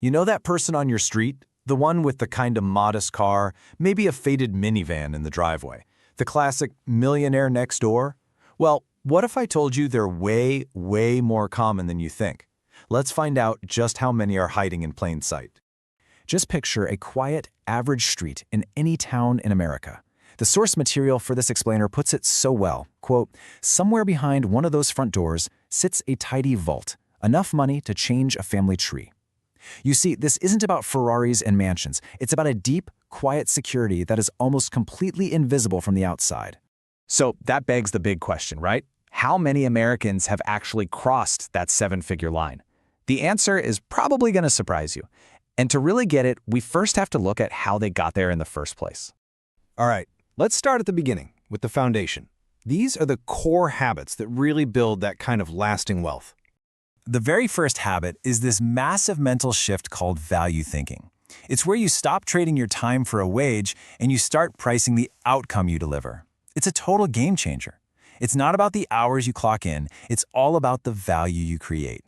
You know that person on your street? The one with the kind of modest car, maybe a faded minivan in the driveway. The classic millionaire next door? Well, what if I told you they're way, way more common than you think? Let's find out just how many are hiding in plain sight. Just picture a quiet, average street in any town in America. The source material for this explainer puts it so well, quote, "Somewhere behind one of those front doors sits a tidy vault, enough money to change a family tree." You see, this isn't about Ferraris and mansions. It's about a deep, quiet security that is almost completely invisible from the outside. So that begs the big question, right? How many Americans have actually crossed that seven-figure line? The answer is probably going to surprise you. And to really get it, we first have to look at how they got there in the first place. All right, let's start at the beginning with the foundation. These are the core habits that really build that kind of lasting wealth. The very first habit is this massive mental shift called value thinking. It's where you stop trading your time for a wage and you start pricing the outcome you deliver. It's a total game changer. It's not about the hours you clock in, it's all about the value you create.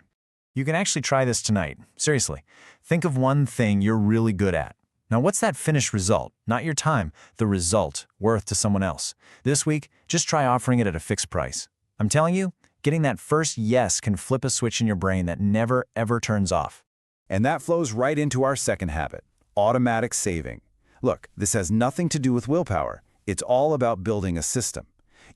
You can actually try this tonight. Seriously, think of one thing you're really good at. Now, what's that finished result? Not your time, the result worth to someone else. This week, just try offering it at a fixed price. I'm telling you, getting that first yes can flip a switch in your brain that never, ever turns off. And that flows right into our second habit, automatic saving. Look, this has nothing to do with willpower. It's all about building a system.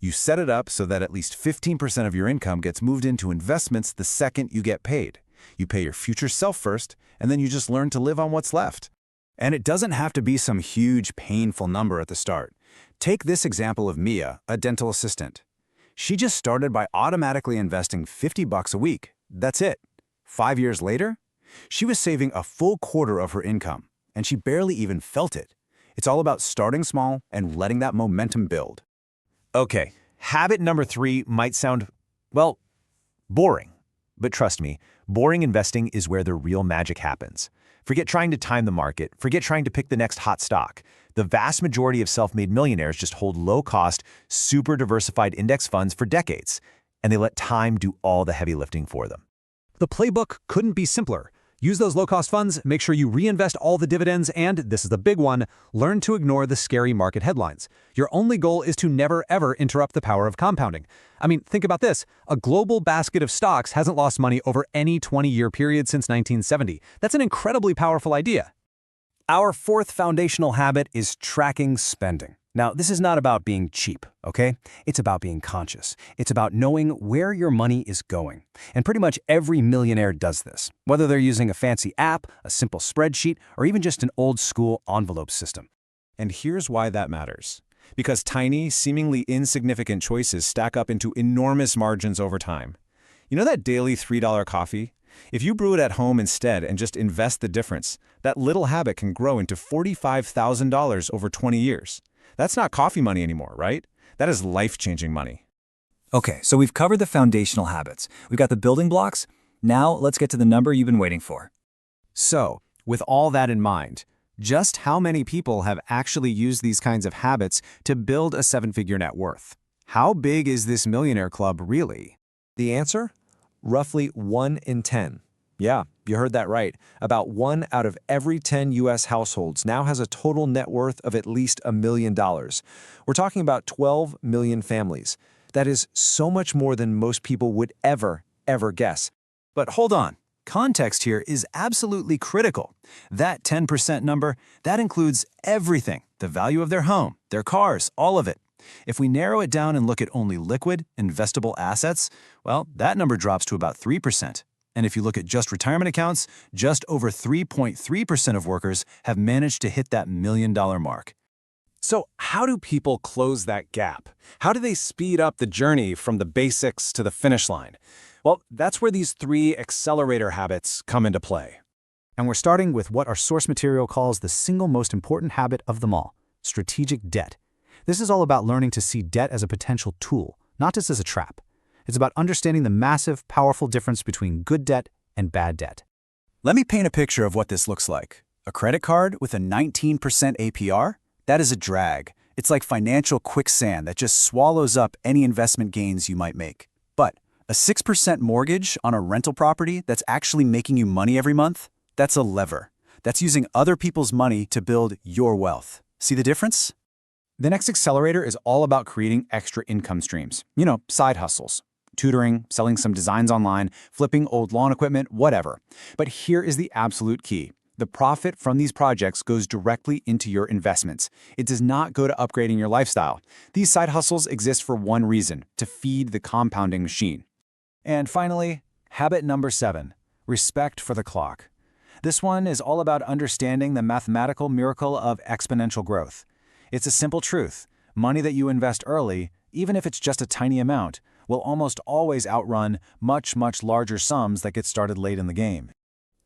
You set it up so that at least 15% of your income gets moved into investments the second you get paid. You pay your future self first, and then you just learn to live on what's left. And it doesn't have to be some huge, painful number at the start. Take this example of Mia, a dental assistant. She just started by automatically investing $50 a week. That's it. 5 years later, she was saving a full quarter of her income, and she barely even felt it. It's all about starting small and letting that momentum build. Okay, habit number 3 might sound, well, boring. But trust me, boring investing is where the real magic happens. Forget trying to time the market. Forget trying to pick the next hot stock. The vast majority of self-made millionaires just hold low-cost, super diversified index funds for decades, and they let time do all the heavy lifting for them. The playbook couldn't be simpler. Use those low-cost funds, make sure you reinvest all the dividends, and, this is the big one, learn to ignore the scary market headlines. Your only goal is to never, ever interrupt the power of compounding. I mean, think about this. A global basket of stocks hasn't lost money over any 20-year period since 1970. That's an incredibly powerful idea. Our fourth foundational habit is tracking spending. Now, this is not about being cheap, okay? It's about being conscious. It's about knowing where your money is going. And pretty much every millionaire does this, whether they're using a fancy app, a simple spreadsheet, or even just an old-school envelope system. And here's why that matters. Because tiny, seemingly insignificant choices stack up into enormous margins over time. You know that daily $3 coffee? If you brew it at home instead and just invest the difference, that little habit can grow into $45,000 over 20 years. That's not coffee money anymore, right? That is life-changing money. Okay, so we've covered the foundational habits. We've got the building blocks. Now let's get to the number you've been waiting for. So, with all that in mind, just how many people have actually used these kinds of habits to build a seven-figure net worth? How big is this millionaire club really? The answer? Roughly 1 in 10. Yeah, you heard that right. About 1 out of every 10 U.S. households now has a total net worth of at least $1 million. We're talking about 12 million families. That is so much more than most people would ever guess. But hold on. Context here is absolutely critical. That 10% number, that includes everything. The value of their home, their cars, all of it. If we narrow it down and look at only liquid, investable assets, well, that number drops to about 3%. And if you look at just retirement accounts, just over 3.3% of workers have managed to hit that $1 million mark. So how do people close that gap? How do they speed up the journey from the basics to the finish line? Well, that's where these 3 accelerator habits come into play. And we're starting with what our source material calls the single most important habit of them all, strategic debt. This is all about learning to see debt as a potential tool, not just as a trap. It's about understanding the massive, powerful difference between good debt and bad debt. Let me paint a picture of what this looks like. A credit card with a 19% APR? That is a drag. It's like financial quicksand that just swallows up any investment gains you might make. But a 6% mortgage on a rental property that's actually making you money every month? That's a lever. That's using other people's money to build your wealth. See the difference? The next accelerator is all about creating extra income streams. Side hustles. Tutoring, selling some designs online, flipping old lawn equipment, whatever. But here is the absolute key. The profit from these projects goes directly into your investments. It does not go to upgrading your lifestyle. These side hustles exist for one reason: to feed the compounding machine. And finally, habit number 7, respect for the clock. This one is all about understanding the mathematical miracle of exponential growth. It's a simple truth. Money that you invest early, even if it's just a tiny amount, will almost always outrun much, much larger sums that get started late in the game.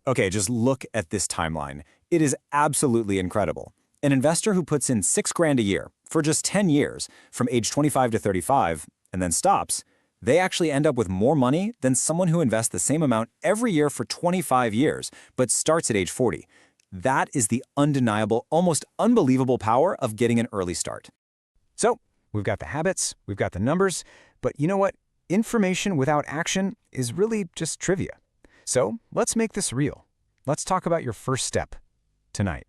Okay, just look at this timeline. It is absolutely incredible. An investor who puts in $6,000 a year for just 10 years, from age 25 to 35, and then stops, they actually end up with more money than someone who invests the same amount every year for 25 years, but starts at age 40. That is the undeniable, almost unbelievable power of getting an early start. So, we've got the habits, we've got the numbers, but you know what? Information without action is really just trivia. So, let's make this real. Let's talk about your first step tonight.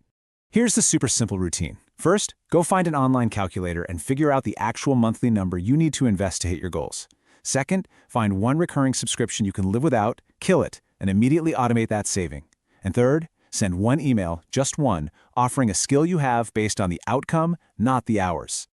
Here's the super simple routine. First, go find an online calculator and figure out the actual monthly number you need to invest to hit your goals. Second, find one recurring subscription you can live without, kill it, and immediately automate that saving. And third, send one email, just one, offering a skill you have based on the outcome, not the hours.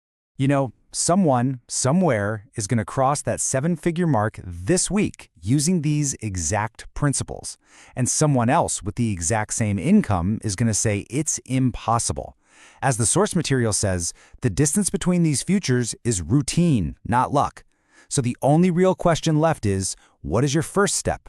Someone, somewhere, is going to cross that 7-figure mark this week using these exact principles. And someone else with the exact same income is going to say it's impossible. As the source material says, the distance between these futures is routine, not luck. So the only real question left is, what is your first step?